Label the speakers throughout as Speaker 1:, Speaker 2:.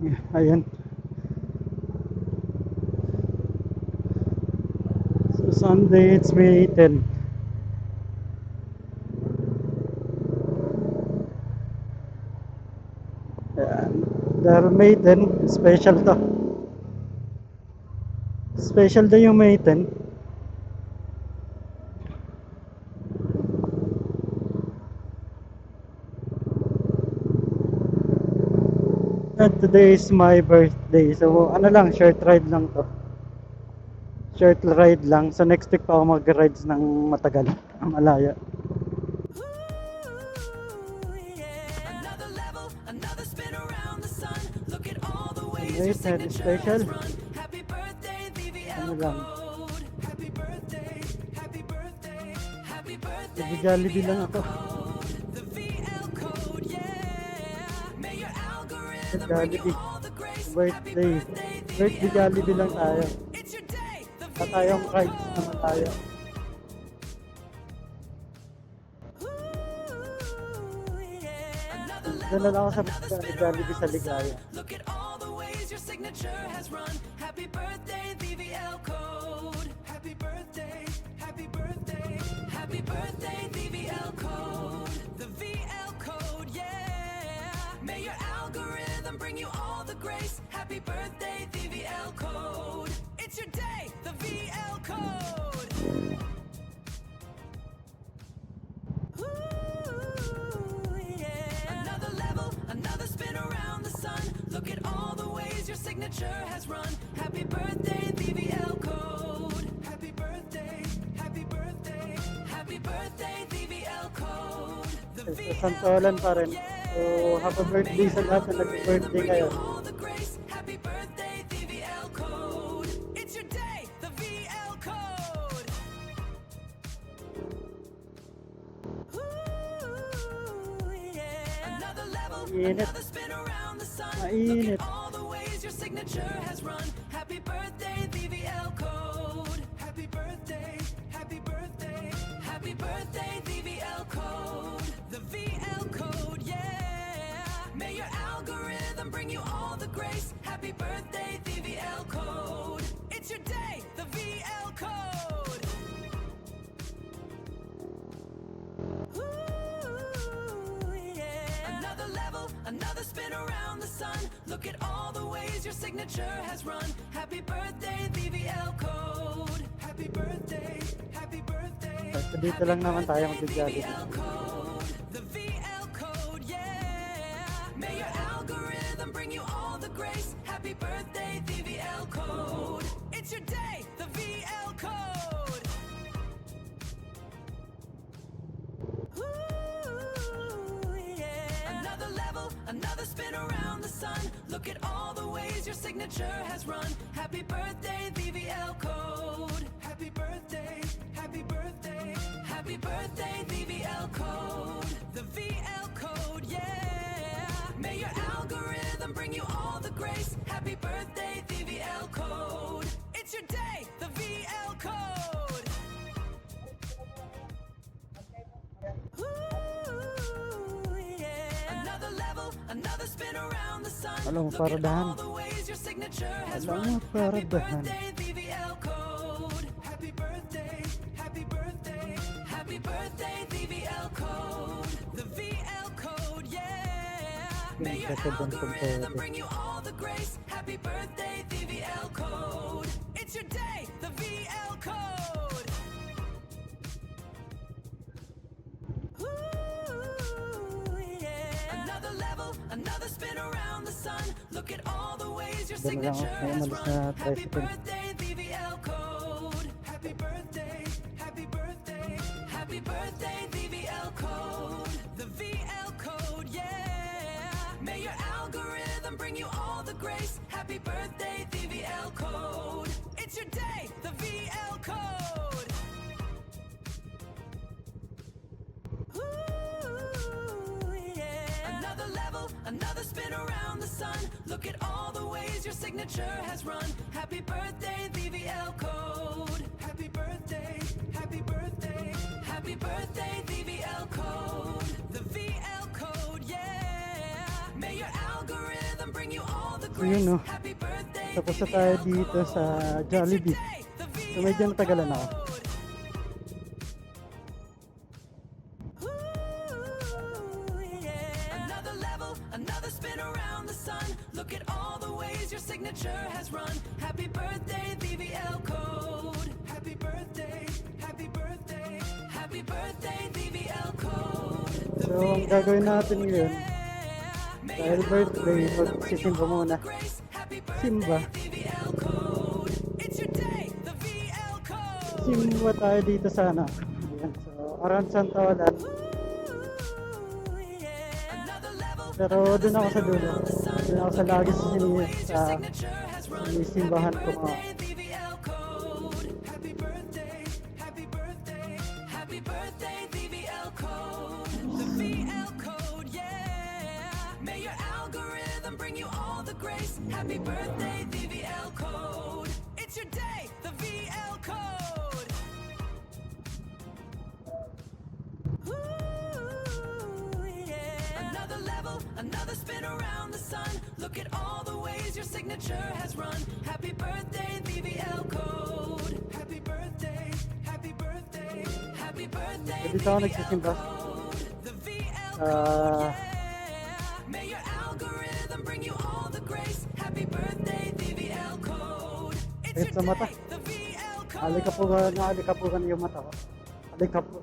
Speaker 1: Ayun. So Sunday, it's May 10. Ayan. Dahil May 10, special to. Special day yung May 10. At today is my birthday. So ano lang, short ride lang to. Short ride lang. So next week pa ako mag-rides ng matagal. Malaya. May 10 special. Ano lang. Nag-Jollibee lang ako. Jollibee. Birthday. Birthday Jollibee lang tayo. At tayong rides naman tayo. Doon na lang ako sa Jollibee sa Ligaya.
Speaker 2: Happy birthday, VVL code. Happy birthday, happy birthday, happy birthday, VVL code. The VL code, yeah. May your algorithm bring you all the grace. Happy birthday, VVL code. It's your day, the VL code. Ooh, yeah. Another level, another spin around the sun. Look at all the ways your signature has run. Happy birthday, VVL code. Happy birthday, happy birthday, happy birthday, VVL code. The
Speaker 1: Sa Santolan pa rin. So, happy birthday sa lahat na nag-birthday kayo.
Speaker 2: all the grace. Happy birthday, VVL code. It's your day, the VL code. Ooh, yeah. Another level,
Speaker 1: Mainit.
Speaker 2: another spin around the sun.
Speaker 1: Mainit.
Speaker 2: Look at all the ways your signature has run. Happy birthday, VVL code. Happy birthday, happy birthday, happy birthday, VVL code. The VL code, yeah. May your algorithm bring you all the grace. Happy birthday, VVL code. It's your day, the VL code. Ooh, yeah. Another level, another spin around the sun. Look at all the ways your signature has run. Happy birthday, VVL code. Happy birthday, happy birthday.
Speaker 1: So, dito lang naman tayo mag-Jollibee.
Speaker 2: VL code, the VL code, yeah. May your algorithm bring you all the grace. Happy birthday, VVL code. It's your day, the VL code. Ooh, yeah. Another level, another spin around the sun. Look at all the ways your signature has run. Happy birthday, VVL code. Happy birthday, happy birthday, happy birthday, VVL code. The VL code, yeah. May your algorithm bring you all the grace. Happy birthday, VVL code. It's your day, the VL code. Ooh, yeah. Another level, another spin around the sun.
Speaker 1: Alam mo,
Speaker 2: Look
Speaker 1: para
Speaker 2: at
Speaker 1: dahan.
Speaker 2: all the ways your signature has
Speaker 1: Alam
Speaker 2: run.
Speaker 1: mo, para
Speaker 2: Happy
Speaker 1: dahan.
Speaker 2: birthday, VVL code. Happy birthday, happy birthday, happy birthday, VVL code. The VL code, yeah. May your
Speaker 1: Kasi doon
Speaker 2: algorithm
Speaker 1: pagka-
Speaker 2: bring you all the grace. Happy birthday, VVL code. It's your day, the VL code. Ooh, yeah. Another level, another spin around the sun. Look at all the ways your
Speaker 1: Doon na lang ako.
Speaker 2: signature
Speaker 1: May
Speaker 2: has
Speaker 1: umalis
Speaker 2: run.
Speaker 1: na
Speaker 2: Happy
Speaker 1: tricycle.
Speaker 2: birthday, VVL code. Happy birthday, happy birthday, happy birthday, VVL code. The VL code, yeah. May your algorithm bring you all the grace. Happy birthday, VVL code. It's your day, the VL code. Ooh, yeah. Another level, another spin around the sun. Look at all the ways your signature has run. Happy birthday, VVL code. Happy birthday, happy birthday, happy birthday, VVL code. The VL code, yeah. May your algorithm bring you all the
Speaker 1: Yun no. Tapos na tayo dito sa Jollibee. So medyo natagalan ako.
Speaker 2: Another level, another spin around the sun. Look at all the ways your signature has run. Happy birthday, VVL code. Happy birthday, happy birthday, happy birthday, VVL code.
Speaker 1: So ang gagawin natin ngayon, dahil birthday, magsisimba muna. Simba.
Speaker 2: VVL code. It's your day, the VL code.
Speaker 1: Simba tayo dito sa ano. Ayan, so around Santa Olan.
Speaker 2: Another level,
Speaker 1: Pero doon ako sa dulo. Doon ako sa lagi sa simbahan ko mga.
Speaker 2: VVL code. Happy birthday, happy birthday, happy birthday, VVL code. The VL code, yeah. May your algorithm bring you all the grace. Happy birthday, VVL code. It's your day, the VL code. Ooh, yeah. Another level, another spin around the sun. Look at all the ways your signature has run. Happy birthday, VVL code. Happy birthday, happy birthday, happy birthday.
Speaker 1: Dito ako nagsisimba.
Speaker 2: The VL
Speaker 1: Ah,
Speaker 2: May your algorithm bring you all the grace. Happy birthday, VVL code. It's
Speaker 1: Sakit sa mata.
Speaker 2: the VL code.
Speaker 1: alikapukan yung mata ko.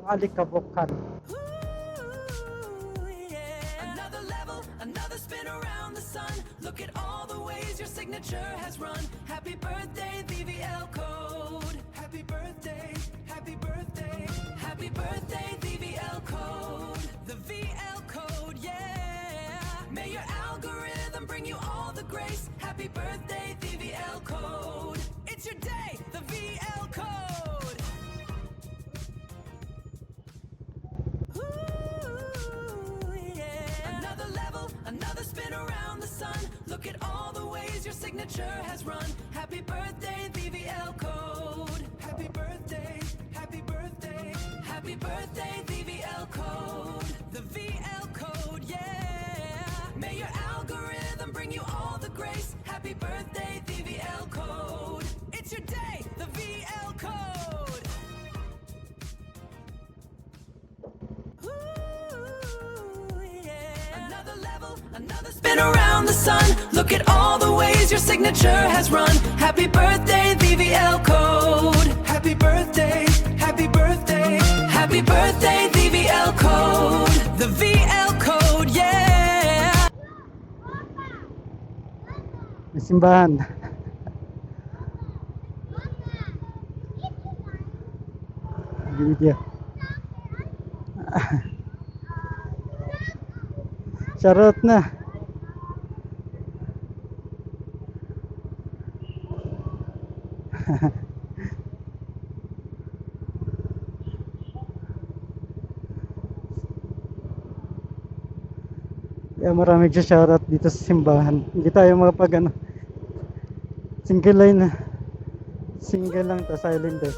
Speaker 1: Alikabukan.
Speaker 2: Ooh, yeah. Another level, another spin around the sun. Look at all the ways your signature has run. Happy birthday, VVL code. Happy birthday, happy birthday, happy birthday, VVL code. The VL code, yeah. May your algorithm bring you all the grace. Happy birthday, VVL code. It's your day, the VL code. Ooh, yeah. Another level, another spin around the sun. Look at all the ways your signature has run. Happy birthday, VVL code. Happy birthday, happy birthday, happy birthday, VVL code. The VL code, yeah. May your algorithm bring you all the grace. Happy birthday, VVL code. It's your day, the VL code. Ooh, yeah. Another level, another spin around the sun. Look at all the ways your signature has run. Happy birthday, VVL code. Happy birthday, happy birthday, happy birthday, VVL code. The VL code, yeah.
Speaker 1: May simbahan. Video. Charot na. Kaya maraming shoutout dito sa simbahan. Hindi tayo makapag ano. Single line na. Single lang ta silent eh.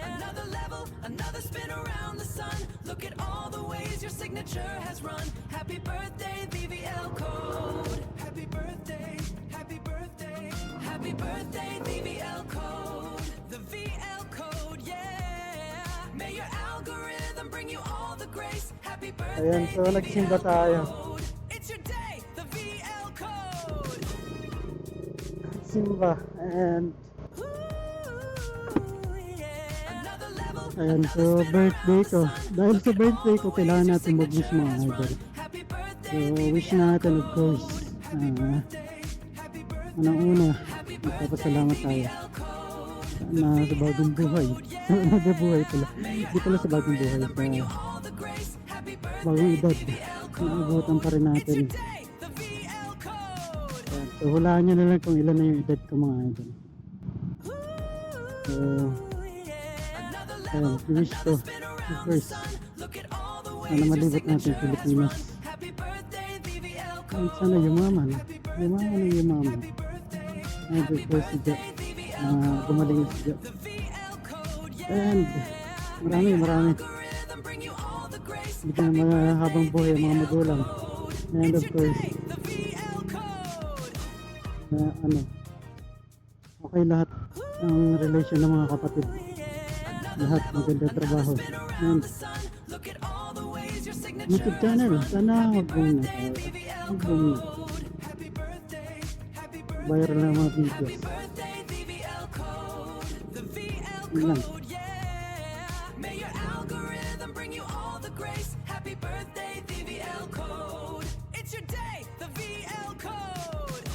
Speaker 2: Another level, another spin around the sun. Look at all the ways your signature has run. Happy birthday, VVL code. Happy birthday, happy birthday, happy birthday, VVL code. The VL code, yeah. May your algorithm bring you all the grace. Happy birthday,
Speaker 1: Ayan, so nagsimba tayo.
Speaker 2: code. It's your day, the VL code.
Speaker 1: Simba and
Speaker 2: Ooh, yeah. Another level,
Speaker 1: ayan, so birthday ko. Dahil sa birthday ko, kailangan natin mag-wish mga idol.
Speaker 2: happy birthday,
Speaker 1: So wish natin of course. Unang-una, magpapasalamat tayo na sa bagong buhay. Sa buhay pala. Hindi pala sa bagong buhay. Sa
Speaker 2: all the grace. Happy birthday,
Speaker 1: bagong edad. Naabutan pa rin natin.
Speaker 2: the VL code.
Speaker 1: Ayan, so hulaan nyo na lang kung ilan na yung edad ko mga idol. So,
Speaker 2: Yeah.
Speaker 1: ayan, wish ko. First,
Speaker 2: Look at all the ways
Speaker 1: sana malibot natin Pilipinas.
Speaker 2: happy birthday, VVL code.
Speaker 1: Kahit sana yumaman. Yumaman ang yumaman. Idol ko si Jack. Gumaling si Jack.
Speaker 2: The VL code, yeah.
Speaker 1: And marami.
Speaker 2: Algorithm bring you all the grace.
Speaker 1: Bigyan ng mga habang buhay ang mga magulang. And of course,
Speaker 2: The VL code.
Speaker 1: ano, okay lahat ng relation ng mga kapatid. Lahat maganda trabaho. And YouTube channel, sana huwag mong viral na mga videos. Yun lang.
Speaker 2: May your algorithm bring you all the grace. Happy birthday, the VL code. It's your day, the VL code.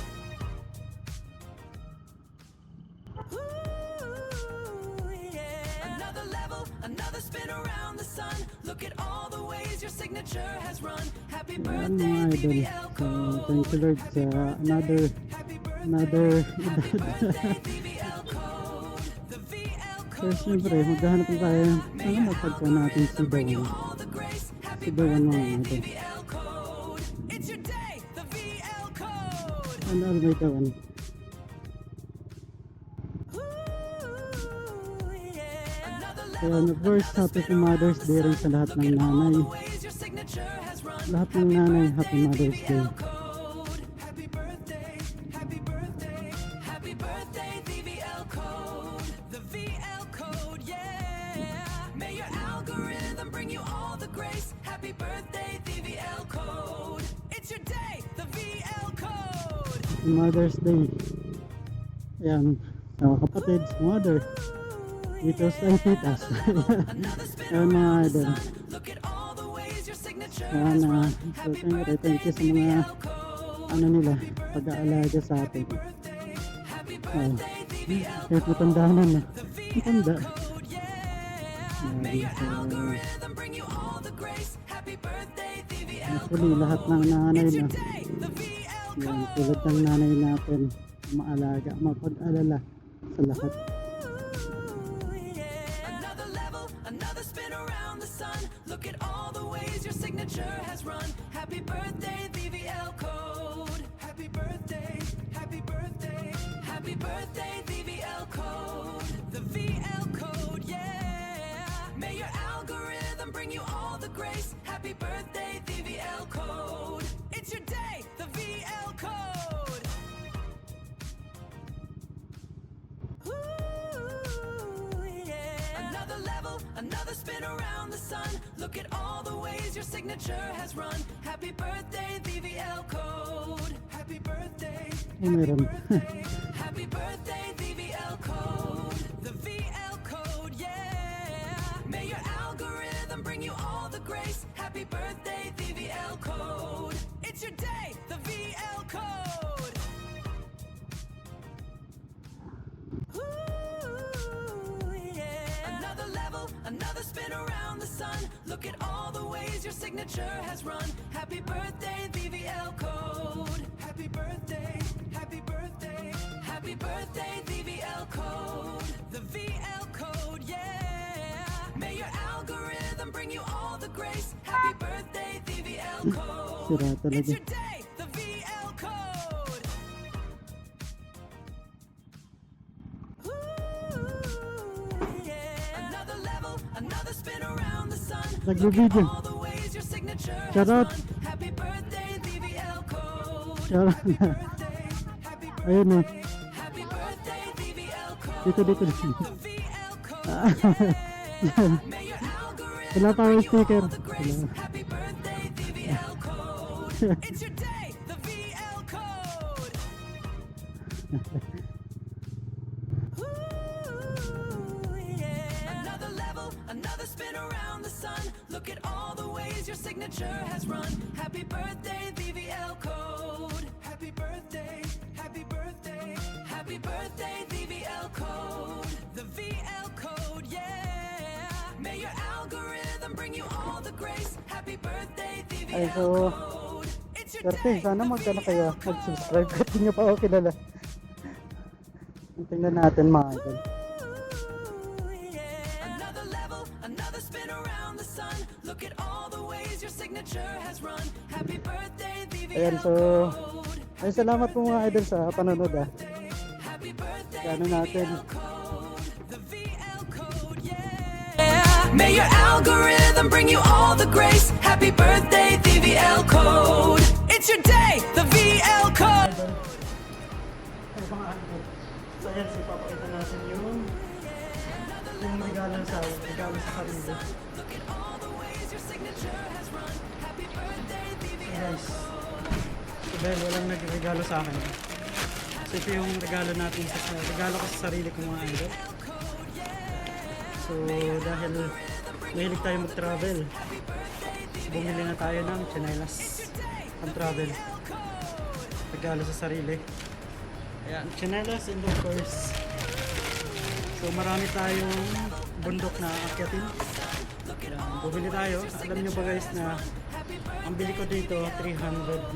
Speaker 2: Ooh, yeah. Another level, another spin around the sun. Look at all the ways your signature has run. Happy
Speaker 1: Yan
Speaker 2: birthday,
Speaker 1: mga idol.
Speaker 2: VL
Speaker 1: So,
Speaker 2: code.
Speaker 1: thank you Lord sa another
Speaker 2: VL code. The VL
Speaker 1: So,
Speaker 2: code.
Speaker 1: syempre, maghahanap na tayo. Sana magpagka natin si Dawan.
Speaker 2: All the grace. Happy
Speaker 1: Si Dawan mga
Speaker 2: birthday,
Speaker 1: idol.
Speaker 2: VL code. It's your day, the VL code.
Speaker 1: Ano may Dawan?
Speaker 2: Ooh, yeah. Another
Speaker 1: Kaya of course, happy Mother's Day rin sa lahat ng nanay.
Speaker 2: ways your signature has run.
Speaker 1: Lahat ng nanay, happy Mother's Day.
Speaker 2: Code. Happy birthday, happy birthday, happy birthday, the VL code. The VL code, yeah. May your algorithm bring you all the grace. Happy birthday, the VL code. It's your day, the VL code.
Speaker 1: Happy Mother's Day. Ayan, sa mga kapatid, sa mother, titos and titas. Ayan mga idol.
Speaker 2: Look at all the ways your signature
Speaker 1: Ayan na. So, syempre, thank you sa mga ano nila, pag-aalaga sa atin. Oh, kahit matandaanan na. Matanda. Ayan, so,
Speaker 2: algorithm bring you all the grace. Happy birthday, the VL
Speaker 1: actually, lahat ng nanay na,
Speaker 2: day, the VL
Speaker 1: yan, tulad ng nanay natin, maalaga, mapag-alala sa lahat.
Speaker 2: Another level, another spin around the sun. Look at all the ways your signature has run. Happy birthday, the VL code. Happy birthday, happy birthday, happy birthday, the VL code. The VL code, yeah. May your algorithm bring you all the grace. Happy birthday, the VL code. It's your day, the VL code. Ooh, yeah. Another level, another spin around the sun. Look at all the ways your signature has run. Happy birthday, the VL code. Happy birthday,
Speaker 1: Oh, meron.
Speaker 2: happy birthday, the VL code. The VL code, yeah. May your algorithm bring you all the grace. Happy birthday, the VL code. It's your day, the VL code. Ooh, yeah. Another level, another spin around the sun. Look at all the ways your signature has run. Happy birthday, the VL code. Happy birthday, happy birthday, happy birthday, the VL code. The VL code, yeah. May your algorithm bring you all the grace. Happy birthday, the VL code.
Speaker 1: Sira
Speaker 2: It's
Speaker 1: talaga.
Speaker 2: your day, the VL code. Another level, another spin around the sun.
Speaker 1: Nagbe-video.
Speaker 2: All the ways your signature has
Speaker 1: Shout out.
Speaker 2: run. Happy birthday, VVL code.
Speaker 1: Shout out.
Speaker 2: Birthday, happy
Speaker 1: Ayun o.
Speaker 2: happy birthday, VVL code.
Speaker 1: Dito, dito.
Speaker 2: The VL code. May your algorithm
Speaker 1: Wala pa akong sticker.
Speaker 2: the grace.
Speaker 1: Wala.
Speaker 2: Happy birthday, VVL code. It's your day, the VL code. Ooh, yeah. Another level, another spin around the sun. Look at all the ways your signature has run. Happy birthday, VVL code. Happy birthday, happy birthday, happy birthday, VVL code. The VL code, yeah. May your algorithm bring you all the grace. Happy birthday,
Speaker 1: Ay,
Speaker 2: VVL
Speaker 1: so,
Speaker 2: code. It's your
Speaker 1: Swerte,
Speaker 2: day.
Speaker 1: sana magkano kayo mag-subscribe kahit hindi nyo pa ako kilala. Tingnan natin mga idol.
Speaker 2: Ooh, yeah. Another level, another spin around the sun. Look at all the ways your signature has run. Happy birthday,
Speaker 1: Ayan,
Speaker 2: VVL
Speaker 1: so,
Speaker 2: code.
Speaker 1: ay salamat po mga idol sa panonood ah.
Speaker 2: Happy birthday,
Speaker 1: Ano natin.
Speaker 2: VVL code. The VL code, yeah. May your algorithm bring you all the grace. Happy birthday, VVL code. It's your day, the VL code.
Speaker 1: guys, ipapakita natin yung regalo sa sarili. Guys, so dahil walang nagregalo sa akin, so ito yung regalo natin regalo ko sa sarili ko mga idol. So dahil mahilig tayo mag-travel, so, bumili na tayo ng tsinelas pang travel, regalo sa sarili. Ayan, tsinelas and of course, so marami tayong bundok na akyatin. Ayan, bumili tayo. Alam nyo ba guys na ang bili ko dito 398.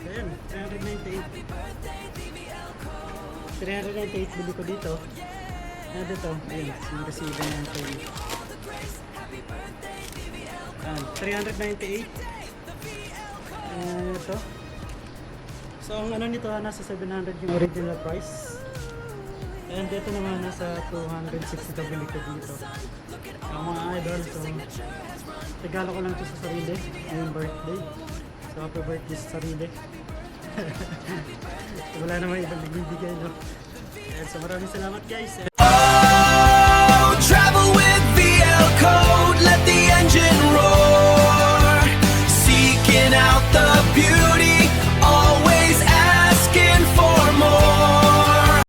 Speaker 1: Ayan, 398 bili ko dito. Ayan dito, ayan, yung resibo ng train. Ayan, 398. Ayan ito. So ang ano nito, nasa 700 yung original price. And dito naman nasa 260 to bili ko dito. Ang mga idol, so regalo ko lang ito sa sarili ngayong birthday. So happy birthday sa sarili. Wala naman ibang nagbibigay, no? And so maraming salamat guys.